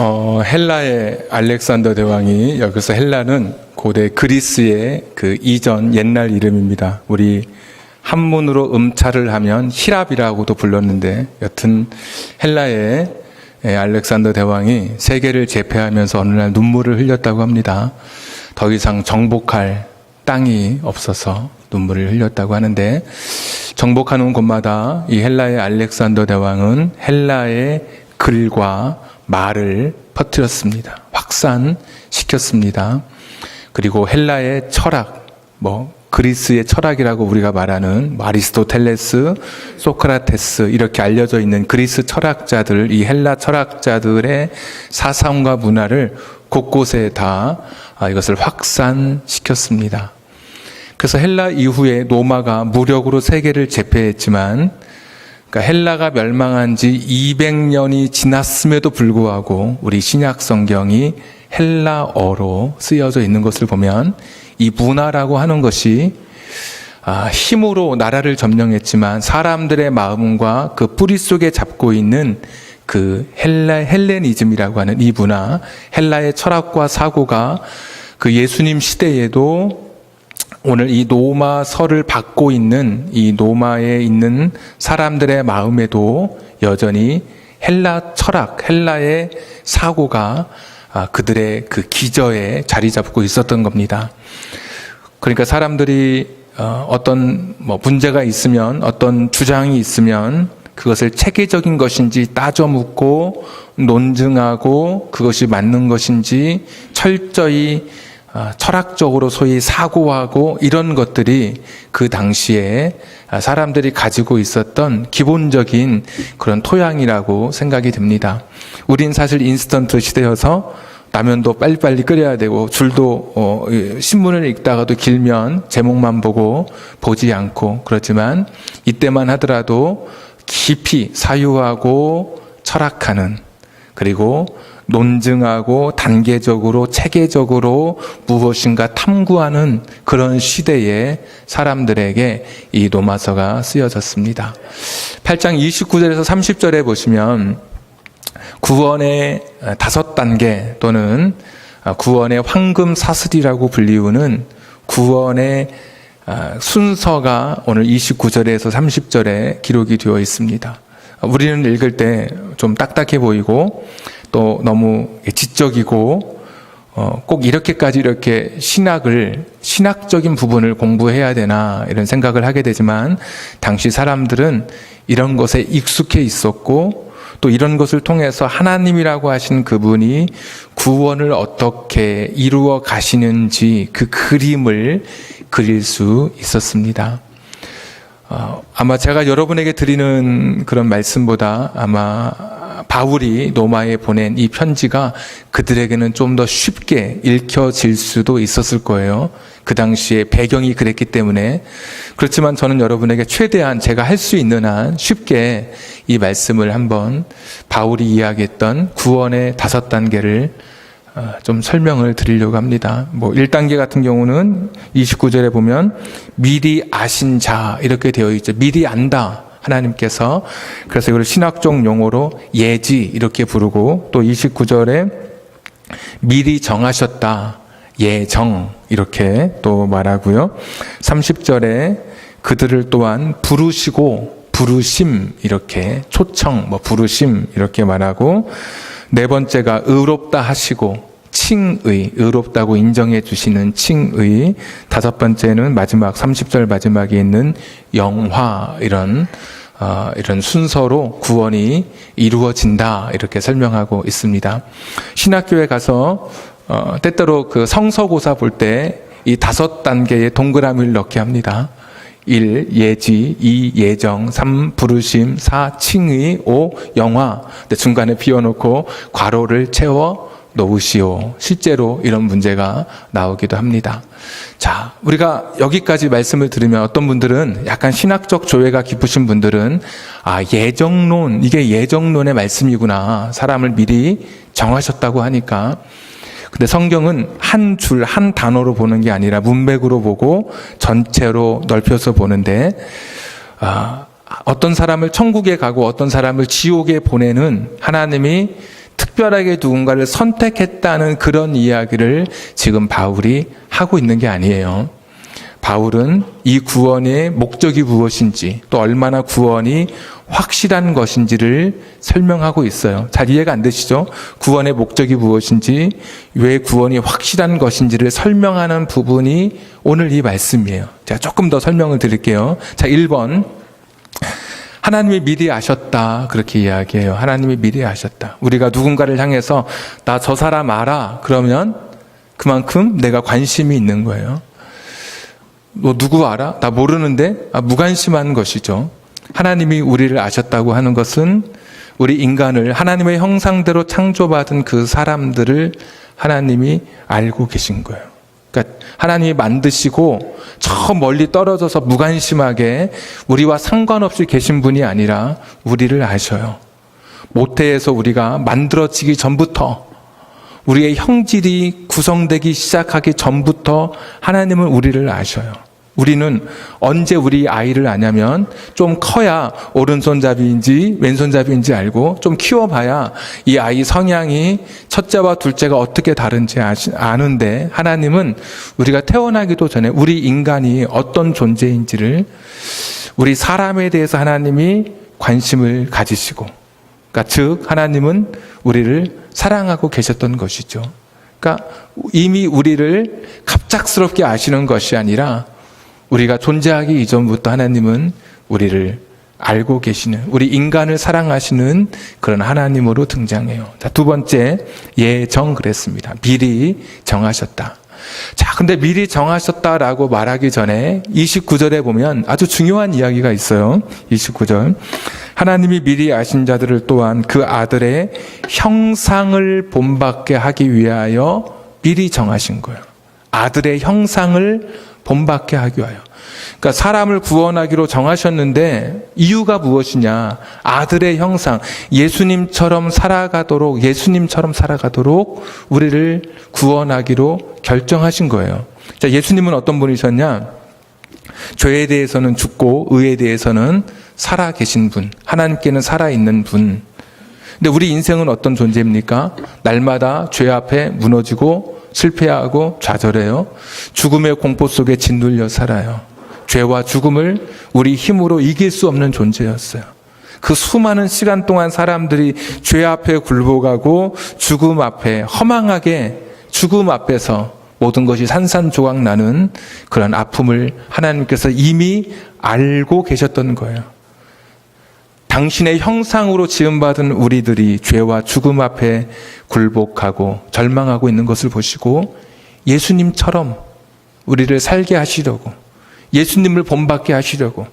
헬라의 알렉산더 대왕이, 여기서 헬라는 고대 그리스의 그 이전 옛날 이름입니다. 우리 한문으로 음차를 하면 히랍이라고도 불렀는데, 여튼 헬라의 알렉산더 대왕이 세계를 제패하면서 어느 날 눈물을 흘렸다고 합니다. 더 이상 정복할 땅이 없어서 눈물을 흘렸다고 하는데, 정복하는 곳마다 이 헬라의 알렉산더 대왕은 헬라의 글과 말을 퍼뜨렸습니다. 확산시켰습니다. 그리고 헬라의 철학, 그리스의 철학이라고 우리가 말하는 아리스토텔레스, 소크라테스 이렇게 알려져 있는 그리스 철학자들, 이 헬라 철학자들의 사상과 문화를 곳곳에 다 이것을 확산시켰습니다. 그래서 헬라 이후에 로마가 무력으로 세계를 제패했지만, 그러니까 헬라가 멸망한 지 200년이 지났음에도 불구하고 우리 신약 성경이 헬라어로 쓰여져 있는 것을 보면, 이 문화라고 하는 것이 힘으로 나라를 점령했지만 사람들의 마음과 그 뿌리 속에 잡고 있는 그 헬레니즘이라고 하는 이 문화, 헬라의 철학과 사고가 그 예수님 시대에도 오늘 이 로마서를 받고 있는 이 로마에 있는 사람들의 마음에도 여전히 헬라 철학, 헬라의 사고가 그들의 그 기저에 자리 잡고 있었던 겁니다. 그러니까 사람들이 어떤 문제가 있으면, 어떤 주장이 있으면 그것을 체계적인 것인지 따져 묻고 논증하고 그것이 맞는 것인지 철저히 철학적으로 소위 사고하고, 이런 것들이 그 당시에 사람들이 가지고 있었던 기본적인 그런 토양이라고 생각이 듭니다. 우린 사실 인스턴트 시대여서 라면도 빨리빨리 끓여야 되고, 줄도 신문을 읽다가도 길면 제목만 보고 보지 않고, 그렇지만 이때만 하더라도 깊이 사유하고 철학하는, 그리고 논증하고 단계적으로 체계적으로 무엇인가 탐구하는 그런 시대에 사람들에게 이 로마서가 쓰여졌습니다. 8장 29절에서 30절에 보시면 구원의 5단계 또는 구원의 황금 사슬이라고 불리우는 구원의 순서가 오늘 29절에서 30절에 기록이 되어 있습니다. 우리는 읽을 때 좀 딱딱해 보이고 또 너무 지적이고 꼭 이렇게까지 이렇게 신학적인 부분을 공부해야 되나 이런 생각을 하게 되지만, 당시 사람들은 이런 것에 익숙해 있었고, 또 이런 것을 통해서 하나님이라고 하신 그분이 구원을 어떻게 이루어 가시는지 그 그림을 그릴 수 있었습니다. 아마 제가 여러분에게 드리는 그런 말씀보다 아마 바울이 로마에 보낸 이 편지가 그들에게는 좀 더 쉽게 읽혀질 수도 있었을 거예요. 그 당시에 배경이 그랬기 때문에. 그렇지만 저는 여러분에게 최대한 제가 할 수 있는 한 쉽게 이 말씀을 한번 바울이 이야기했던 구원의 5단계를 좀 설명을 드리려고 합니다. 1단계 같은 경우는 29절에 보면 미리 아신 자 이렇게 되어 있죠. 미리 안다, 하나님께서. 그래서 이걸 신학적 용어로 예지 이렇게 부르고, 또 29절에 미리 정하셨다, 예정 이렇게 또 말하고요. 30절에 그들을 또한 부르시고, 부르심 이렇게 초청, 부르심 이렇게 말하고, 4번째가 의롭다 하시고, 칭의, 의롭다고 인정해 주시는 칭의. 5번째는 마지막 30절 마지막에 있는 영화, 이런 순서로 구원이 이루어진다 이렇게 설명하고 있습니다. 신학교에 가서 때때로 그 성서고사 볼 때 이 5단계의 동그라미를 넣게 합니다. 1. 예지, 2. 예정, 3. 부르심, 4. 칭의, 5. 영화. 근데 중간에 비워놓고 괄호를 채워 놓으시오. 실제로 이런 문제가 나오기도 합니다. 자, 우리가 여기까지 말씀을 들으면 어떤 분들은, 약간 신학적 조예가 깊으신 분들은 예정론, 이게 예정론의 말씀이구나, 사람을 미리 정하셨다고 하니까. 근데 성경은 한 줄, 한 단어로 보는 게 아니라 문맥으로 보고 전체로 넓혀서 보는데, 어떤 사람을 천국에 가고 어떤 사람을 지옥에 보내는 하나님이 특별하게 누군가를 선택했다는 그런 이야기를 지금 바울이 하고 있는 게 아니에요. 바울은 이 구원의 목적이 무엇인지 또 얼마나 구원이 확실한 것인지를 설명하고 있어요. 잘 이해가 안 되시죠? 구원의 목적이 무엇인지 왜 구원이 확실한 것인지를 설명하는 부분이 오늘 이 말씀이에요. 제가 조금 더 설명을 드릴게요. 자, 1번. 하나님이 미리 아셨다. 그렇게 이야기해요. 하나님이 미리 아셨다. 우리가 누군가를 향해서 나 저 사람 알아. 그러면 그만큼 내가 관심이 있는 거예요. 너 누구 알아? 나 모르는데? 무관심한 것이죠. 하나님이 우리를 아셨다고 하는 것은 우리 인간을 하나님의 형상대로 창조받은 그 사람들을 하나님이 알고 계신 거예요. 그러니까 하나님이 만드시고 저 멀리 떨어져서 무관심하게 우리와 상관없이 계신 분이 아니라 우리를 아셔요. 모태에서 우리가 만들어지기 전부터 우리의 형질이 구성되기 시작하기 전부터 하나님은 우리를 아셔요. 우리는 언제 우리 아이를 아냐면 좀 커야 오른손잡이인지 왼손잡이인지 알고 좀 키워봐야 이 아이 성향이 첫째와 둘째가 어떻게 다른지 아는데 하나님은 우리가 태어나기도 전에 우리 인간이 어떤 존재인지를 우리 사람에 대해서 하나님이 관심을 가지시고 그러니까 즉 하나님은 우리를 사랑하고 계셨던 것이죠. 그러니까 이미 우리를 갑작스럽게 아시는 것이 아니라 우리가 존재하기 이전부터 하나님은 우리를 알고 계시는 우리 인간을 사랑하시는 그런 하나님으로 등장해요. 자, 두 번째 예정 그랬습니다. 미리 정하셨다. 자, 근데 미리 정하셨다라고 말하기 전에 29절에 보면 아주 중요한 이야기가 있어요. 29절. 하나님이 미리 아신 자들을 또한 그 아들의 형상을 본받게 하기 위하여 미리 정하신 거예요. 아들의 형상을 본받게 하기 위하여. 그러니까 사람을 구원하기로 정하셨는데 이유가 무엇이냐? 아들의 형상, 예수님처럼 살아가도록 우리를 구원하기로 결정하신 거예요. 자, 예수님은 어떤 분이셨냐? 죄에 대해서는 죽고 의에 대해서는 살아 계신 분, 하나님께는 살아있는 분. 근데 우리 인생은 어떤 존재입니까? 날마다 죄 앞에 무너지고 실패하고 좌절해요. 죽음의 공포 속에 짓눌려 살아요. 죄와 죽음을 우리 힘으로 이길 수 없는 존재였어요. 그 수많은 시간 동안 사람들이 죄 앞에 굴복하고 죽음 앞에 허망하게 죽음 앞에서 모든 것이 산산조각 나는 그런 아픔을 하나님께서 이미 알고 계셨던 거예요. 당신의 형상으로 지음받은 우리들이 죄와 죽음 앞에 굴복하고 절망하고 있는 것을 보시고 예수님처럼 우리를 살게 하시려고 예수님을 본받게 하시려고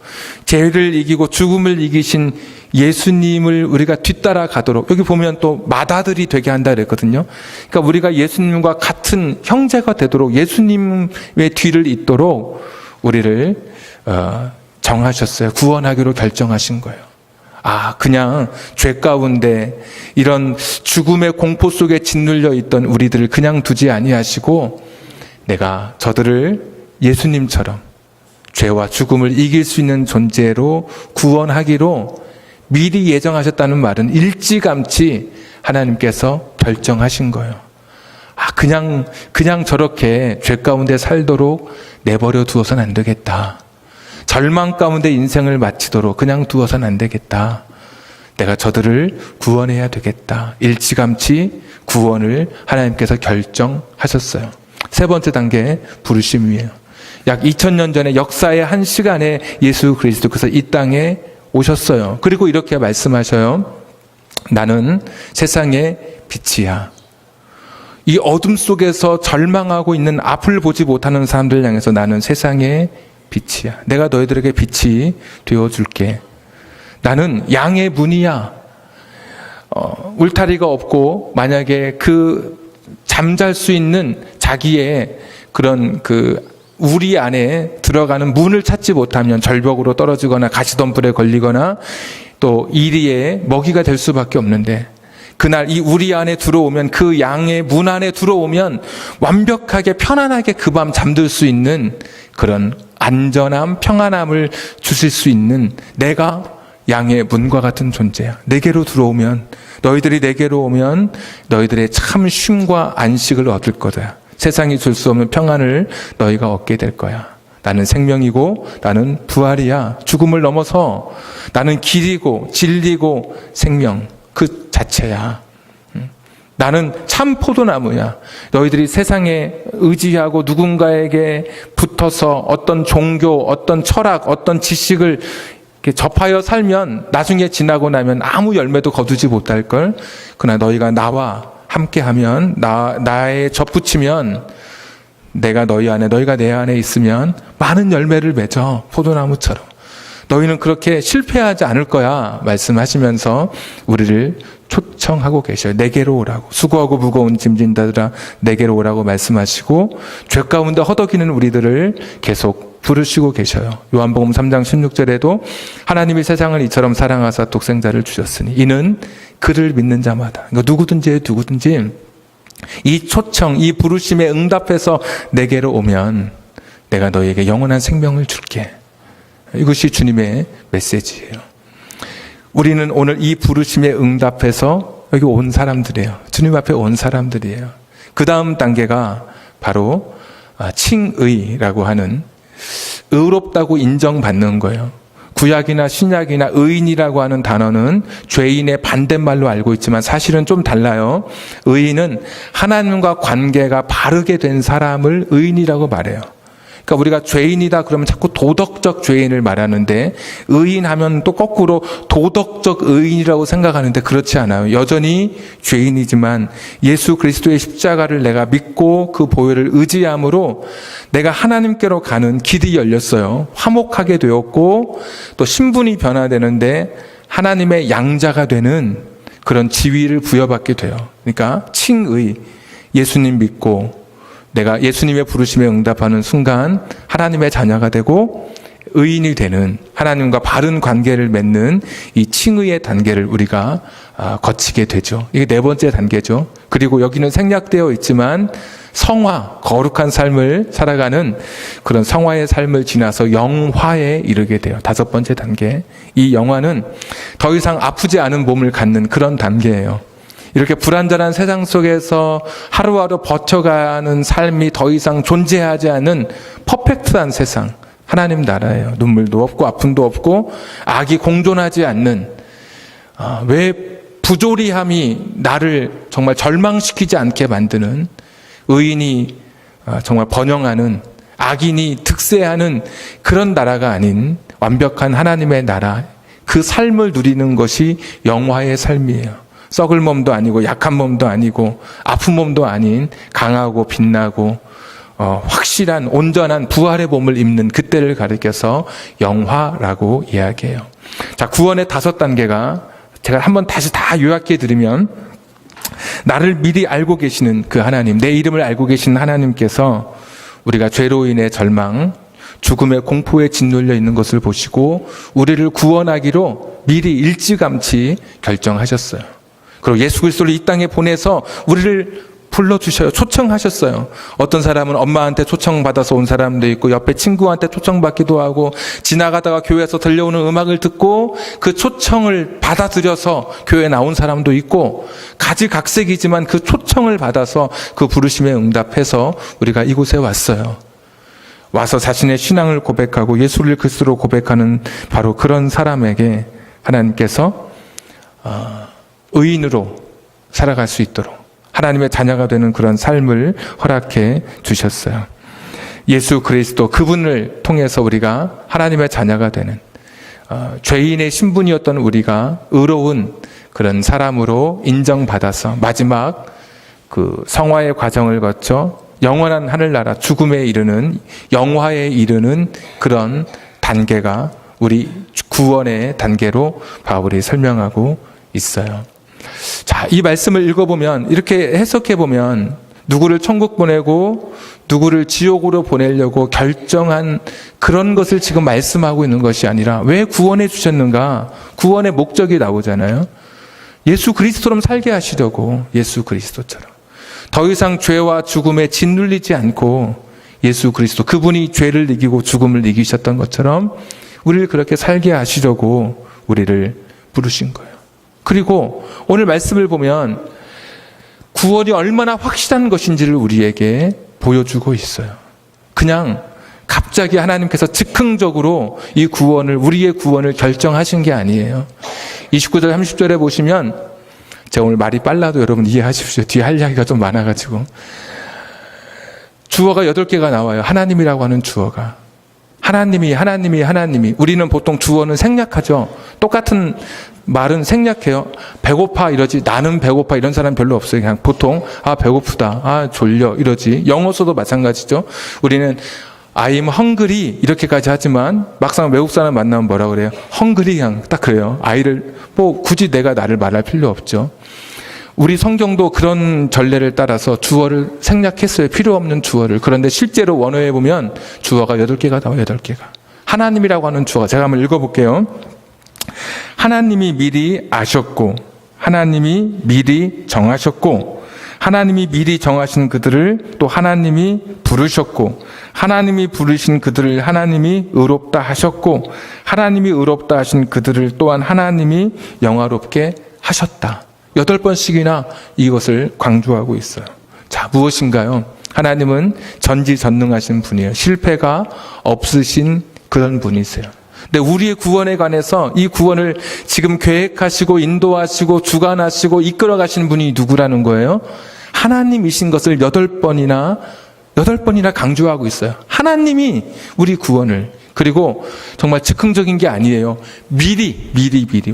죄를 이기고 죽음을 이기신 예수님을 우리가 뒤따라 가도록 여기 보면 또 맏아들이 되게 한다 그랬거든요. 그러니까 우리가 예수님과 같은 형제가 되도록 예수님의 뒤를 잇도록 우리를 정하셨어요. 구원하기로 결정하신 거예요. 그냥 죄 가운데 이런 죽음의 공포 속에 짓눌려 있던 우리들을 그냥 두지 아니하시고 내가 저들을 예수님처럼 죄와 죽음을 이길 수 있는 존재로 구원하기로 미리 예정하셨다는 말은 일찌감치 하나님께서 결정하신 거예요. 그냥 저렇게 죄 가운데 살도록 내버려 두어서는 안 되겠다. 절망 가운데 인생을 마치도록 그냥 두어서는 안 되겠다. 내가 저들을 구원해야 되겠다. 일찌감치 구원을 하나님께서 결정하셨어요. 세 번째 단계 부르심이에요. 약 2000년 전에 역사의 한 시간에 예수 그리스도께서 이 땅에 오셨어요. 그리고 이렇게 말씀하셔요. 나는 세상의 빛이야. 이 어둠 속에서 절망하고 있는 앞을 보지 못하는 사람들 향해서 나는 세상의 빛이야. 내가 너희들에게 빛이 되어줄게. 나는 양의 문이야. 울타리가 없고 만약에 그 잠잘 수 있는 자기의 그런 우리 안에 들어가는 문을 찾지 못하면 절벽으로 떨어지거나 가시덤불에 걸리거나 또 이리에 먹이가 될 수밖에 없는데 그날 이 우리 안에 들어오면 그 양의 문 안에 들어오면 완벽하게 편안하게 그 밤 잠들 수 있는 그런 안전함, 평안함을 주실 수 있는 내가 양의 문과 같은 존재야. 내게로 들어오면, 너희들이 내게로 오면 너희들의 참 쉼과 안식을 얻을 거다. 세상이 줄 수 없는 평안을 너희가 얻게 될 거야. 나는 생명이고 나는 부활이야. 죽음을 넘어서 나는 길이고 진리고 생명 그 자체야. 나는 참 포도나무야. 너희들이 세상에 의지하고 누군가에게 붙어서 어떤 종교, 어떤 철학, 어떤 지식을 이렇게 접하여 살면 나중에 지나고 나면 아무 열매도 거두지 못할 걸. 그러나 너희가 나와 함께하면, 나에 접붙이면, 내가 너희 안에, 너희가 내 안에 있으면 많은 열매를 맺어. 포도나무처럼. 너희는 그렇게 실패하지 않을 거야. 말씀하시면서 우리를 초청하고 계셔요. 내게로 오라고. 수고하고 무거운 짐진 자들아 내게로 오라고 말씀하시고 죄 가운데 허덕이는 우리들을 계속 부르시고 계셔요. 요한복음 3장 16절에도 하나님이 세상을 이처럼 사랑하사 독생자를 주셨으니 이는 그를 믿는 자마다, 그러니까 누구든지 이 초청, 이 부르심에 응답해서 내게로 오면 내가 너에게 영원한 생명을 줄게. 이것이 주님의 메시지예요. 우리는 오늘 이 부르심에 응답해서 여기 온 사람들이에요. 주님 앞에 온 사람들이에요. 그 다음 단계가 바로 칭의라고 하는, 의롭다고 인정받는 거예요. 구약이나 신약이나 의인이라고 하는 단어는 죄인의 반대말로 알고 있지만 사실은 좀 달라요. 의인은 하나님과 관계가 바르게 된 사람을 의인이라고 말해요. 그러니까 우리가 죄인이다 그러면 자꾸 도덕적 죄인을 말하는데, 의인하면 또 거꾸로 도덕적 의인이라고 생각하는데 그렇지 않아요. 여전히 죄인이지만 예수 그리스도의 십자가를 내가 믿고 그 보혈을 의지함으로 내가 하나님께로 가는 길이 열렸어요. 화목하게 되었고 또 신분이 변화되는데 하나님의 양자가 되는 그런 지위를 부여받게 돼요. 그러니까 칭의, 예수님 믿고 내가 예수님의 부르심에 응답하는 순간 하나님의 자녀가 되고 의인이 되는, 하나님과 바른 관계를 맺는 이 칭의의 단계를 우리가 거치게 되죠. 이게 네 번째 단계죠. 그리고 여기는 생략되어 있지만 성화, 거룩한 삶을 살아가는 그런 성화의 삶을 지나서 영화에 이르게 돼요. 다섯 번째 단계. 이 영화는 더 이상 아프지 않은 몸을 갖는 그런 단계예요. 이렇게 불완전한 세상 속에서 하루하루 버텨가는 삶이 더 이상 존재하지 않은 퍼펙트한 세상, 하나님 나라예요. 눈물도 없고 아픔도 없고 악이 공존하지 않는, 왜 부조리함이 나를 정말 절망시키지 않게 만드는, 의인이 정말 번영하는, 악인이 득세하는 그런 나라가 아닌 완벽한 하나님의 나라, 그 삶을 누리는 것이 영화의 삶이에요. 썩을 몸도 아니고 약한 몸도 아니고 아픈 몸도 아닌 강하고 빛나고 확실한 온전한 부활의 몸을 입는 그때를 가리켜서 영화라고 이야기해요. 자, 구원의 다섯 단계가 제가 한번 다시 다 요약해 드리면, 나를 미리 알고 계시는 그 하나님, 내 이름을 알고 계시는 하나님께서 우리가 죄로 인해 절망, 죽음의 공포에 짓눌려 있는 것을 보시고 우리를 구원하기로 미리 일찌감치 결정하셨어요. 그리고 예수 그리스도를 이 땅에 보내서 우리를 불러주셔요. 초청하셨어요. 어떤 사람은 엄마한테 초청받아서 온 사람도 있고 옆에 친구한테 초청받기도 하고 지나가다가 교회에서 들려오는 음악을 듣고 그 초청을 받아들여서 교회에 나온 사람도 있고, 가지각색이지만 그 초청을 받아서 그 부르심에 응답해서 우리가 이곳에 왔어요. 와서 자신의 신앙을 고백하고 예수를 그리스도로 고백하는 바로 그런 사람에게 하나님께서 의인으로 살아갈 수 있도록 하나님의 자녀가 되는 그런 삶을 허락해 주셨어요. 예수 그리스도 그분을 통해서 우리가 하나님의 자녀가 되는, 죄인의 신분이었던 우리가 의로운 그런 사람으로 인정받아서 마지막 그 성화의 과정을 거쳐 영원한 하늘나라, 죽음에 이르는, 영화에 이르는 그런 단계가 우리 구원의 단계로 바울이 설명하고 있어요. 자, 이 말씀을 읽어보면, 이렇게 해석해보면 누구를 천국 보내고 누구를 지옥으로 보내려고 결정한 그런 것을 지금 말씀하고 있는 것이 아니라 왜 구원해 주셨는가? 구원의 목적이 나오잖아요. 예수 그리스도처럼 살게 하시려고, 예수 그리스도처럼. 더 이상 죄와 죽음에 짓눌리지 않고 예수 그리스도, 그분이 죄를 이기고 죽음을 이기셨던 것처럼 우리를 그렇게 살게 하시려고 우리를 부르신 거예요. 그리고 오늘 말씀을 보면 구원이 얼마나 확실한 것인지를 우리에게 보여주고 있어요. 그냥 갑자기 하나님께서 즉흥적으로 이 구원을, 우리의 구원을 결정하신 게 아니에요. 29절 30절에 보시면, 제가 오늘 말이 빨라도 여러분 이해하십시오. 뒤에 할 이야기가 좀 많아가지고. 주어가 8개가 나와요. 하나님이라고 하는 주어가. 하나님이. 우리는 보통 주어는 생략하죠. 똑같은 말은 생략해요. 배고파 이러지. 나는 배고파 이런 사람 별로 없어요. 그냥 보통 배고프다. 졸려 이러지. 영어서도 마찬가지죠. 우리는 I'm hungry 이렇게까지 하지만 막상 외국 사람 만나면 뭐라 그래요? hungry 그냥 딱 그래요. 아이를 굳이 내가 나를 말할 필요 없죠. 우리 성경도 그런 전례를 따라서 주어를 생략했어요. 필요 없는 주어를. 그런데 실제로 원어에 보면 주어가 8개가 나와요. 8개가. 하나님이라고 하는 주어가, 제가 한번 읽어볼게요. 하나님이 미리 아셨고, 하나님이 미리 정하셨고, 하나님이 미리 정하신 그들을 또 하나님이 부르셨고, 하나님이 부르신 그들을 하나님이 의롭다 하셨고, 하나님이 의롭다 하신 그들을 또한 하나님이 영화롭게 하셨다. 8번씩이나 이것을 강조하고 있어요. 자, 무엇인가요? 하나님은 전지전능하신 분이에요. 실패가 없으신 그런 분이세요. 근데 우리의 구원에 관해서 이 구원을 지금 계획하시고 인도하시고 주관하시고 이끌어가시는 분이 누구라는 거예요? 하나님이신 것을 8번이나 강조하고 있어요. 하나님이 우리 구원을, 그리고 정말 즉흥적인 게 아니에요. 미리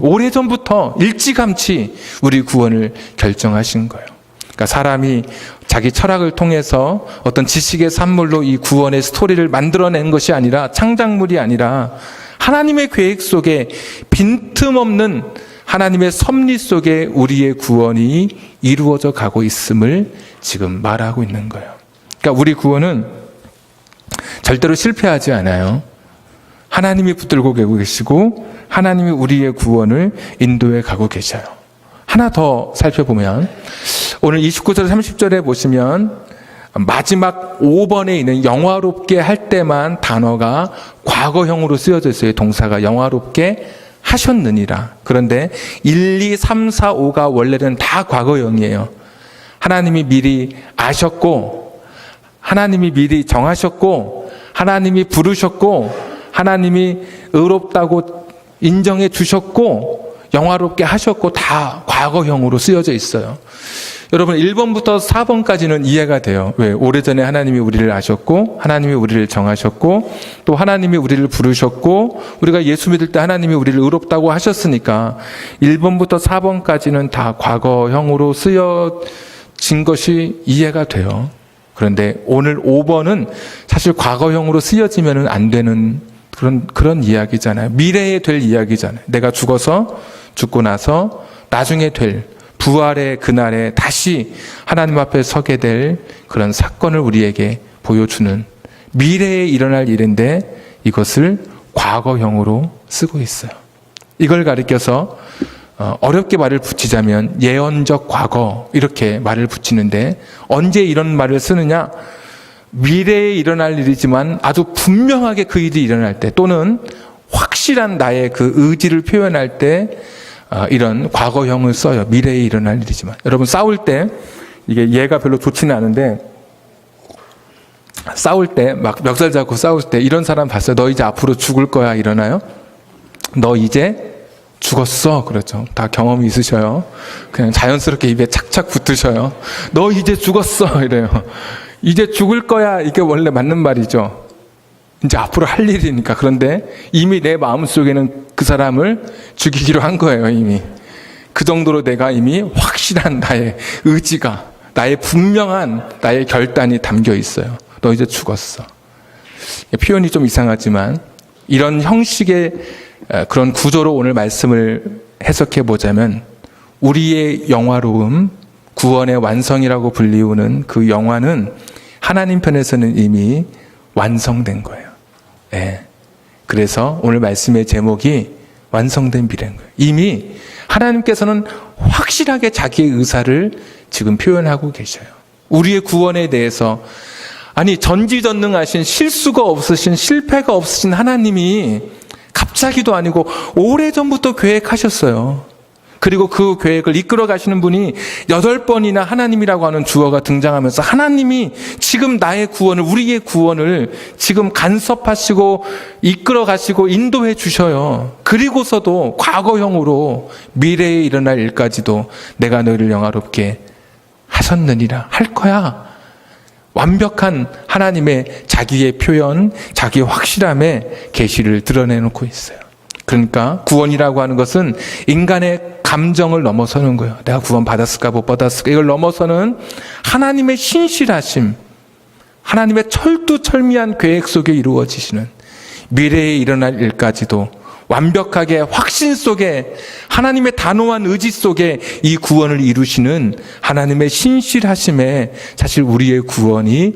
오래전부터 일찌감치 우리 구원을 결정하신 거예요. 그러니까 사람이 자기 철학을 통해서 어떤 지식의 산물로 이 구원의 스토리를 만들어낸 것이 아니라, 창작물이 아니라 하나님의 계획 속에 빈틈없는 하나님의 섭리 속에 우리의 구원이 이루어져 가고 있음을 지금 말하고 있는 거예요. 그러니까 우리 구원은 절대로 실패하지 않아요. 하나님이 붙들고 계시고 하나님이 우리의 구원을 인도해 가고 계셔요. 하나 더 살펴보면 오늘 29절 30절에 보시면 마지막 5번에 있는 영화롭게 할 때만 단어가 과거형으로 쓰여져 있어요. 동사가 영화롭게 하셨느니라. 그런데 1, 2, 3, 4, 5가 원래는 다 과거형이에요. 하나님이 미리 아셨고, 하나님이 미리 정하셨고, 하나님이 부르셨고, 하나님이 의롭다고 인정해 주셨고, 영화롭게 하셨고, 다 과거형으로 쓰여져 있어요. 여러분 1번부터 4번까지는 이해가 돼요. 왜? 오래전에 하나님이 우리를 아셨고, 하나님이 우리를 정하셨고, 또 하나님이 우리를 부르셨고, 우리가 예수 믿을 때 하나님이 우리를 의롭다고 하셨으니까 1번부터 4번까지는 다 과거형으로 쓰여진 것이 이해가 돼요. 그런데 오늘 5번은 사실 과거형으로 쓰여지면 안 되는 그런 이야기잖아요. 미래에 될 이야기잖아요. 내가 죽고 나서 나중에 될 부활의 그날에 다시 하나님 앞에 서게 될 그런 사건을 우리에게 보여주는 미래에 일어날 일인데 이것을 과거형으로 쓰고 있어요. 이걸 가리켜서 어렵게 말을 붙이자면 예언적 과거 이렇게 말을 붙이는데, 언제 이런 말을 쓰느냐? 미래에 일어날 일이지만 아주 분명하게 그 일이 일어날 때, 또는 확실한 나의 그 의지를 표현할 때 이런 과거형을 써요. 미래에 일어날 일이지만. 여러분 싸울 때, 이게 예가 별로 좋지는 않은데, 싸울 때 막 멱살 잡고 싸울 때 이런 사람 봤어요? 너 이제 앞으로 죽을 거야 이러나요? 너 이제 죽었어 그렇죠. 다 경험이 있으셔요. 그냥 자연스럽게 입에 착착 붙으셔요. 너 이제 죽었어 이래요. 이제 죽을 거야, 이게 원래 맞는 말이죠. 이제 앞으로 할 일이니까. 그런데 이미 내 마음속에는 그 사람을 죽이기로 한 거예요. 이미 그 정도로 내가 이미 확실한 나의 의지가, 나의 분명한 나의 결단이 담겨 있어요. 너 이제 죽었어. 표현이 좀 이상하지만 이런 형식의 그런 구조로 오늘 말씀을 해석해 보자면, 우리의 영화로움, 구원의 완성이라고 불리우는 그 영화는 하나님 편에서는 이미 완성된 거예요. 예. 그래서 오늘 말씀의 제목이 완성된 미래인 거예요. 이미 하나님께서는 확실하게 자기의 의사를 지금 표현하고 계셔요. 우리의 구원에 대해서, 아니 전지전능하신, 실수가 없으신, 실패가 없으신 하나님이 갑자기도 아니고 오래전부터 계획하셨어요. 그리고 그 계획을 이끌어 가시는 분이 8번이나 하나님이라고 하는 주어가 등장하면서 하나님이 지금 나의 구원을, 우리의 구원을 지금 간섭하시고 이끌어 가시고 인도해 주셔요. 그리고서도 과거형으로 미래에 일어날 일까지도 내가 너희를 영화롭게 하셨느니라, 할 거야. 완벽한 하나님의 자기의 표현, 자기의 확실함의 계시를 드러내놓고 있어요. 그러니까 구원이라고 하는 것은 인간의 감정을 넘어서는 거예요. 내가 구원 받았을까 못 받았을까 이걸 넘어서는 하나님의 신실하심, 하나님의 철두철미한 계획 속에 이루어지시는 미래에 일어날 일까지도 완벽하게 확신 속에 하나님의 단호한 의지 속에 이 구원을 이루시는 하나님의 신실하심에 사실 우리의 구원이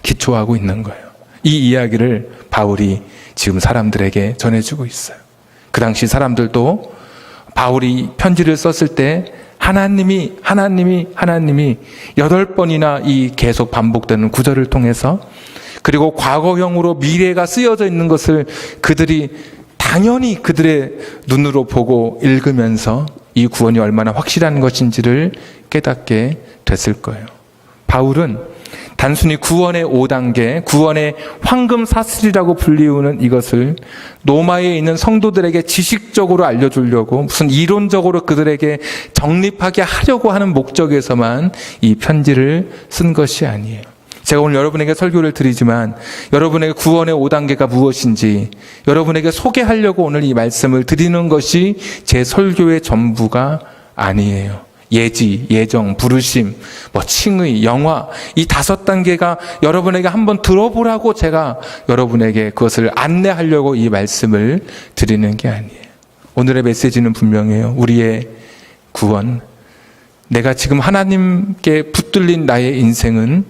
기초하고 있는 거예요. 이 이야기를 바울이 지금 사람들에게 전해주고 있어요. 그 당시 사람들도 바울이 편지를 썼을 때 하나님이 8번이나 이 계속 반복되는 구절을 통해서, 그리고 과거형으로 미래가 쓰여져 있는 것을 그들이 당연히 그들의 눈으로 보고 읽으면서 이 구원이 얼마나 확실한 것인지를 깨닫게 됐을 거예요. 바울은 단순히 구원의 5단계, 구원의 황금 사슬이라고 불리우는 이것을 로마에 있는 성도들에게 지식적으로 알려주려고, 무슨 이론적으로 그들에게 정립하게 하려고 하는 목적에서만 이 편지를 쓴 것이 아니에요. 제가 오늘 여러분에게 설교를 드리지만 여러분에게 구원의 5단계가 무엇인지 여러분에게 소개하려고 오늘 이 말씀을 드리는 것이 제 설교의 전부가 아니에요. 예지, 예정, 부르심, 칭의, 영화, 이 5단계가 여러분에게 한번 들어보라고 제가 여러분에게 그것을 안내하려고 이 말씀을 드리는 게 아니에요. 오늘의 메시지는 분명해요. 우리의 구원, 내가 지금 하나님께 붙들린 나의 인생은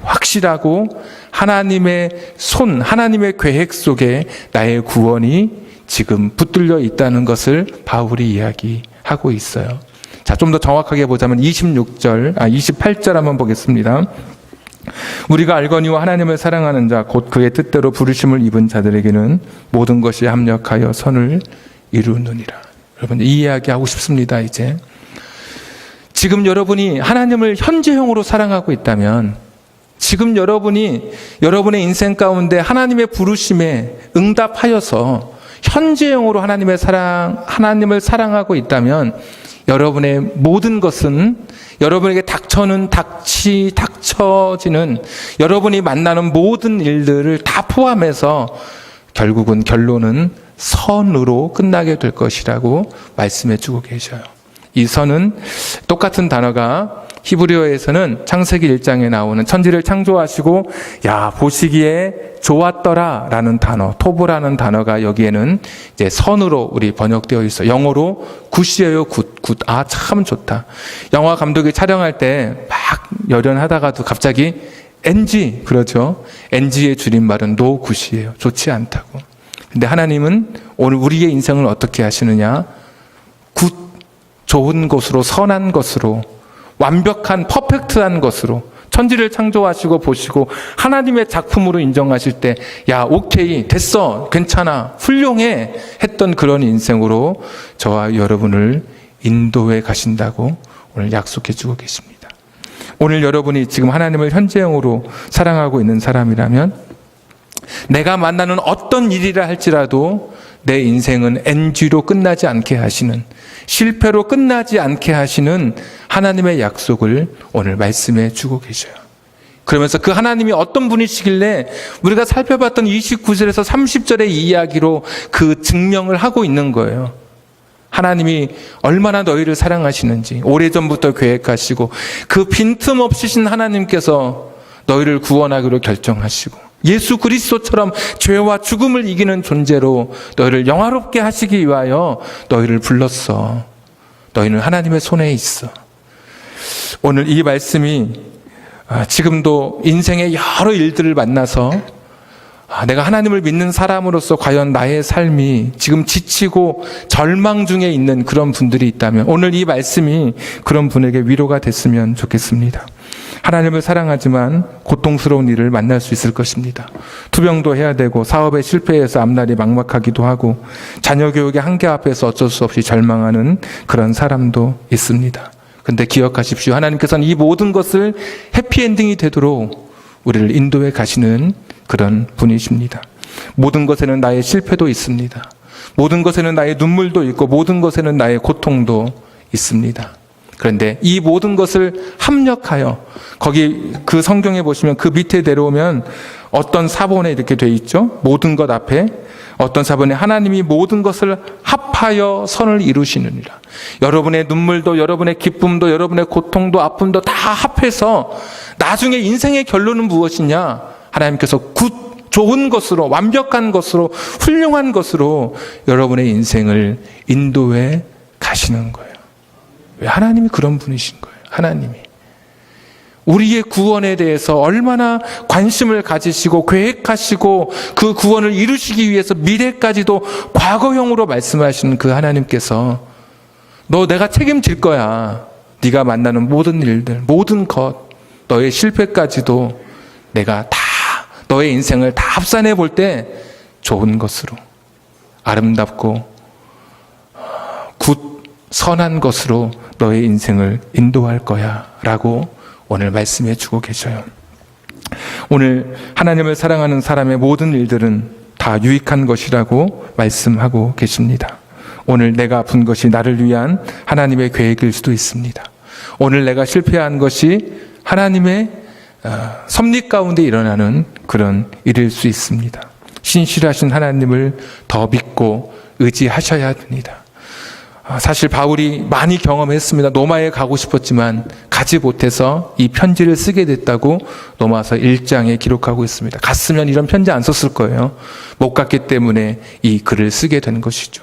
확실하고 하나님의 손, 하나님의 계획 속에 나의 구원이 지금 붙들려 있다는 것을 바울이 이야기하고 있어요. 자, 좀 더 정확하게 보자면 28절 한번 보겠습니다. 우리가 알거니와 하나님을 사랑하는 자, 곧 그의 뜻대로 부르심을 입은 자들에게는 모든 것이 합력하여 선을 이루느니라. 여러분, 이 이야기 하고 싶습니다. 이제 지금 여러분이 하나님을 현재형으로 사랑하고 있다면, 지금 여러분이 여러분의 인생 가운데 하나님의 부르심에 응답하여서 현재형으로 하나님을 사랑하고 있다면, 여러분의 모든 것은, 여러분에게 닥쳐지는 여러분이 만나는 모든 일들을 다 포함해서 결국은 결론은 선으로 끝나게 될 것이라고 말씀해 주고 계셔요. 이 선은 똑같은 단어가 히브리어에서는 창세기 1장에 나오는 천지를 창조하시고 보시기에 좋았더라 라는 단어, 토브라는 단어가 여기에는 이제 선으로 우리 번역되어 있어요. 영어로 굿이에요. 굿. 참 좋다. 영화 감독이 촬영할 때 막 열연하다가도 갑자기 NG, 그렇죠. NG의 줄임말은 no 굿이에요. 좋지 않다고. 근데 하나님은 오늘 우리의 인생을 어떻게 하시느냐? 굿, 좋은 것으로, 선한 것으로, 완벽한 퍼펙트한 것으로 천지를 창조하시고 보시고 하나님의 작품으로 인정하실 때 오케이, 됐어, 괜찮아, 훌륭해 했던 그런 인생으로 저와 여러분을 인도해 가신다고 오늘 약속해 주고 계십니다. 오늘 여러분이 지금 하나님을 현재형으로 사랑하고 있는 사람이라면 내가 만나는 어떤 일이라 할지라도 내 인생은 NG로 끝나지 않게 하시는, 실패로 끝나지 않게 하시는 하나님의 약속을 오늘 말씀해 주고 계셔요. 그러면서 그 하나님이 어떤 분이시길래 우리가 살펴봤던 29절에서 30절의 이야기로 그 증명을 하고 있는 거예요. 하나님이 얼마나 너희를 사랑하시는지 오래전부터 계획하시고 그 빈틈없으신 하나님께서 너희를 구원하기로 결정하시고 예수 그리스도처럼 죄와 죽음을 이기는 존재로 너희를 영화롭게 하시기 위하여 너희를 불렀어. 너희는 하나님의 손에 있어. 오늘 이 말씀이 지금도 인생의 여러 일들을 만나서 내가 하나님을 믿는 사람으로서 과연 나의 삶이 지금 지치고 절망 중에 있는 그런 분들이 있다면 오늘 이 말씀이 그런 분에게 위로가 됐으면 좋겠습니다. 하나님을 사랑하지만 고통스러운 일을 만날 수 있을 것입니다. 투병도 해야 되고 사업에 실패해서 앞날이 막막하기도 하고 자녀 교육의 한계 앞에서 어쩔 수 없이 절망하는 그런 사람도 있습니다. 근데 기억하십시오. 하나님께서는 이 모든 것을 해피엔딩이 되도록 우리를 인도해 가시는 그런 분이십니다. 모든 것에는 나의 실패도 있습니다. 모든 것에는 나의 눈물도 있고 모든 것에는 나의 고통도 있습니다. 그런데 이 모든 것을 합력하여 거기 그 성경에 보시면 그 밑에 내려오면 어떤 사본에 이렇게 돼 있죠. 모든 것 앞에 어떤 사본에 하나님이 모든 것을 합하여 선을 이루시느니라. 여러분의 눈물도 여러분의 기쁨도 여러분의 고통도 아픔도 다 합해서 나중에 인생의 결론은 무엇이냐? 하나님께서 좋은 것으로 완벽한 것으로 훌륭한 것으로 여러분의 인생을 인도해 가시는 거예요. 왜? 하나님이 그런 분이신 거예요. 하나님이 우리의 구원에 대해서 얼마나 관심을 가지시고 계획하시고 그 구원을 이루시기 위해서 미래까지도 과거형으로 말씀하시는 그 하나님께서 너 내가 책임질 거야. 네가 만나는 모든 일들, 모든 것, 너의 실패까지도 내가 다 너의 인생을 다 합산해 볼 때 좋은 것으로 아름답고 굿 선한 것으로 너의 인생을 인도할 거야 라고 오늘 말씀해 주고 계셔요. 오늘 하나님을 사랑하는 사람의 모든 일들은 다 유익한 것이라고 말씀하고 계십니다. 오늘 내가 아픈 것이 나를 위한 하나님의 계획일 수도 있습니다. 오늘 내가 실패한 것이 하나님의 섭리 가운데 일어나는 그런 일일 수 있습니다. 신실하신 하나님을 더 믿고 의지하셔야 됩니다. 사실 바울이 많이 경험했습니다. 로마에 가고 싶었지만 가지 못해서 이 편지를 쓰게 됐다고 로마서 1장에 기록하고 있습니다. 갔으면 이런 편지 안 썼을 거예요. 못 갔기 때문에 이 글을 쓰게 된 것이죠.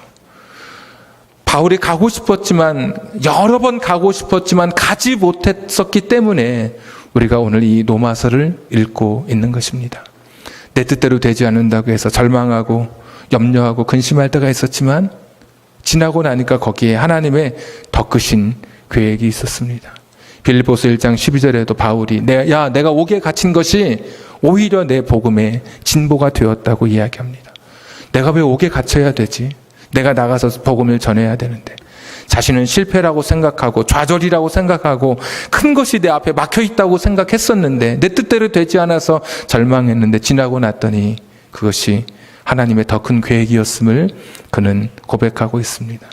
바울이 가고 싶었지만 여러 번 가고 싶었지만 가지 못했었기 때문에 우리가 오늘 이 로마서를 읽고 있는 것입니다. 내 뜻대로 되지 않는다고 해서 절망하고 염려하고 근심할 때가 있었지만 지나고 나니까 거기에 하나님의 더 크신 계획이 있었습니다. 빌립보서 1장 12절에도 바울이 내가 옥에 갇힌 것이 오히려 내 복음의 진보가 되었다고 이야기합니다. 내가 왜 옥에 갇혀야 되지? 내가 나가서 복음을 전해야 되는데 자신은 실패라고 생각하고 좌절이라고 생각하고 큰 것이 내 앞에 막혀 있다고 생각했었는데 내 뜻대로 되지 않아서 절망했는데 지나고 났더니 그것이 하나님의 더 큰 계획이었음을 그는 고백하고 있습니다.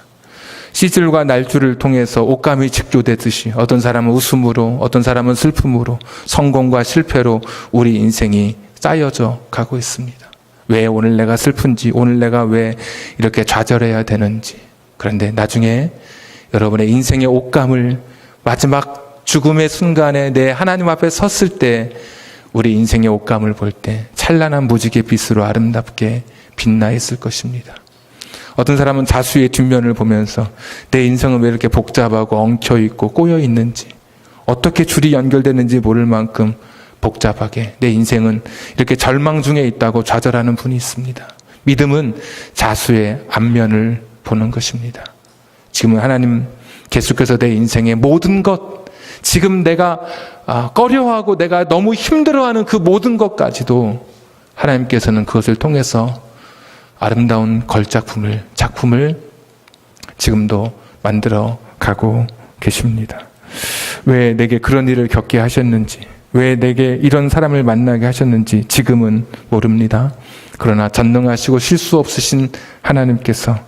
시절과 날줄을 통해서 옷감이 직조되듯이 어떤 사람은 웃음으로 어떤 사람은 슬픔으로 성공과 실패로 우리 인생이 쌓여져 가고 있습니다. 왜 오늘 내가 슬픈지 오늘 내가 왜 이렇게 좌절해야 되는지 그런데 나중에 여러분의 인생의 옷감을 마지막 죽음의 순간에 내 하나님 앞에 섰을 때 우리 인생의 옷감을 볼 때 찬란한 무지개 빛으로 아름답게 빛나 있을 것입니다. 어떤 사람은 자수의 뒷면을 보면서 내 인생은 왜 이렇게 복잡하고 엉켜있고 꼬여있는지 어떻게 줄이 연결되는지 모를 만큼 복잡하게 내 인생은 이렇게 절망 중에 있다고 좌절하는 분이 있습니다. 믿음은 자수의 앞면을 보는 것입니다. 지금은 하나님 계속해서 내 인생의 모든 것 지금 내가 꺼려하고 내가 너무 힘들어하는 그 모든 것까지도 하나님께서는 그것을 통해서 아름다운 작품을 지금도 만들어 가고 계십니다. 왜 내게 그런 일을 겪게 하셨는지 왜 내게 이런 사람을 만나게 하셨는지 지금은 모릅니다. 그러나 전능하시고 실수 없으신 하나님께서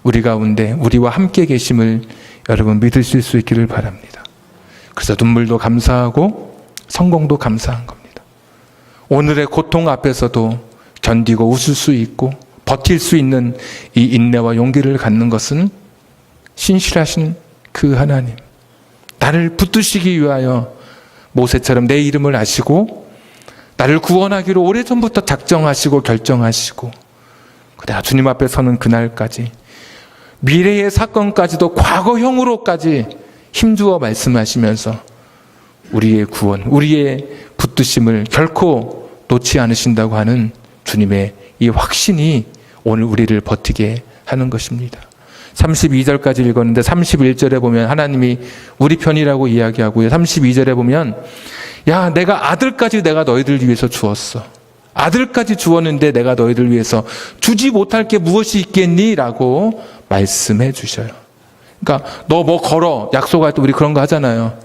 우리 가운데 우리와 함께 계심을 여러분 믿으실 수 있기를 바랍니다. 그래서 눈물도 감사하고 성공도 감사한 겁니다. 오늘의 고통 앞에서도 견디고 웃을 수 있고 버틸 수 있는 이 인내와 용기를 갖는 것은 신실하신 그 하나님, 나를 붙드시기 위하여 모세처럼 내 이름을 아시고 나를 구원하기로 오래전부터 작정하시고 결정하시고 그러나 주님 앞에 서는 그날까지 미래의 사건까지도 과거형으로까지 힘주어 말씀하시면서 우리의 구원, 우리의 붙드심을 결코 놓지 않으신다고 하는 주님의 이 확신이 오늘 우리를 버티게 하는 것입니다. 32절까지 읽었는데 31절에 보면 하나님이 우리 편이라고 이야기하고요. 32절에 보면 야, 내가 아들까지 내가 너희들 위해서 주었어. 아들까지 주었는데 내가 너희들 위해서 주지 못할 게 무엇이 있겠니? 라고 말씀해 주셔요. 그러니까 너 뭐 걸어. 약속할 때 우리 그런 거 하잖아요.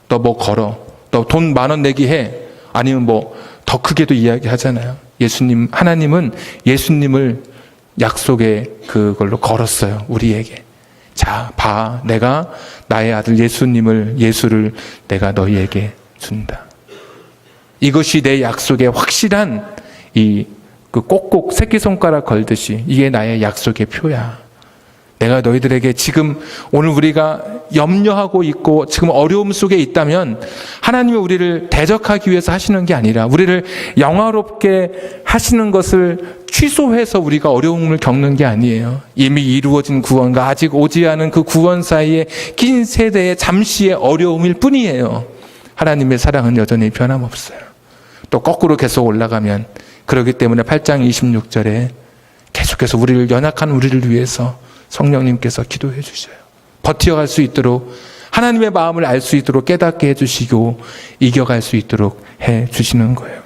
너 뭐 걸어. 너 돈 10,000원 내기 해. 아니면 뭐 더 크게도 이야기하잖아요. 예수님, 하나님은 예수님을 약속의 그걸로 걸었어요. 우리에게. 자, 봐. 내가 나의 아들 예수를 내가 너희에게 준다. 이것이 내 약속의 확실한 그 꼭꼭 새끼손가락 걸듯이 이게 나의 약속의 표야. 내가 너희들에게 지금 오늘 우리가 염려하고 있고 지금 어려움 속에 있다면 하나님이 우리를 대적하기 위해서 하시는 게 아니라 우리를 영화롭게 하시는 것을 취소해서 우리가 어려움을 겪는 게 아니에요. 이미 이루어진 구원과 아직 오지 않은 그 구원 사이에 낀 세대의 잠시의 어려움일 뿐이에요. 하나님의 사랑은 여전히 변함없어요. 또 거꾸로 계속 올라가면 그렇기 때문에 8장 26절에 계속해서 연약한 우리를 위해서 성령님께서 기도해 주셔요. 버텨갈 수 있도록 하나님의 마음을 알 수 있도록 깨닫게 해주시고 이겨갈 수 있도록 해주시는 거예요.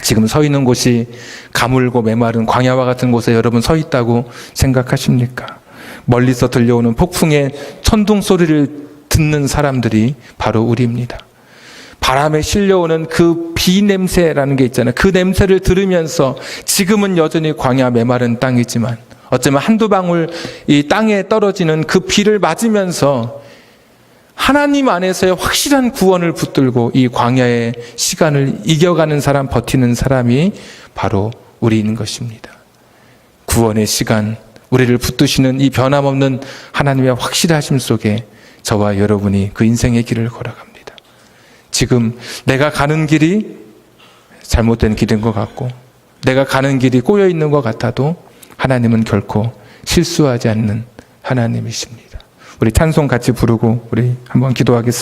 지금 서 있는 곳이 가물고 메마른 광야와 같은 곳에 여러분 서 있다고 생각하십니까? 멀리서 들려오는 폭풍의 천둥 소리를 듣는 사람들이 바로 우리입니다. 바람에 실려오는 그 비 냄새라는 게 있잖아요. 그 냄새를 들으면서 지금은 여전히 광야 메마른 땅이지만 어쩌면 한두 방울 이 땅에 떨어지는 그 비를 맞으면서 하나님 안에서의 확실한 구원을 붙들고 이 광야의 시간을 이겨가는 사람, 버티는 사람이 바로 우리인 것입니다. 구원의 시간, 우리를 붙드시는 이 변함없는 하나님의 확실하심 속에 저와 여러분이 그 인생의 길을 걸어갑니다. 지금 내가 가는 길이 잘못된 길인 것 같고 내가 가는 길이 꼬여 있는 것 같아도 하나님은 결코 실수하지 않는 하나님이십니다. 우리 찬송 같이 부르고 우리 한번 기도하겠습니다.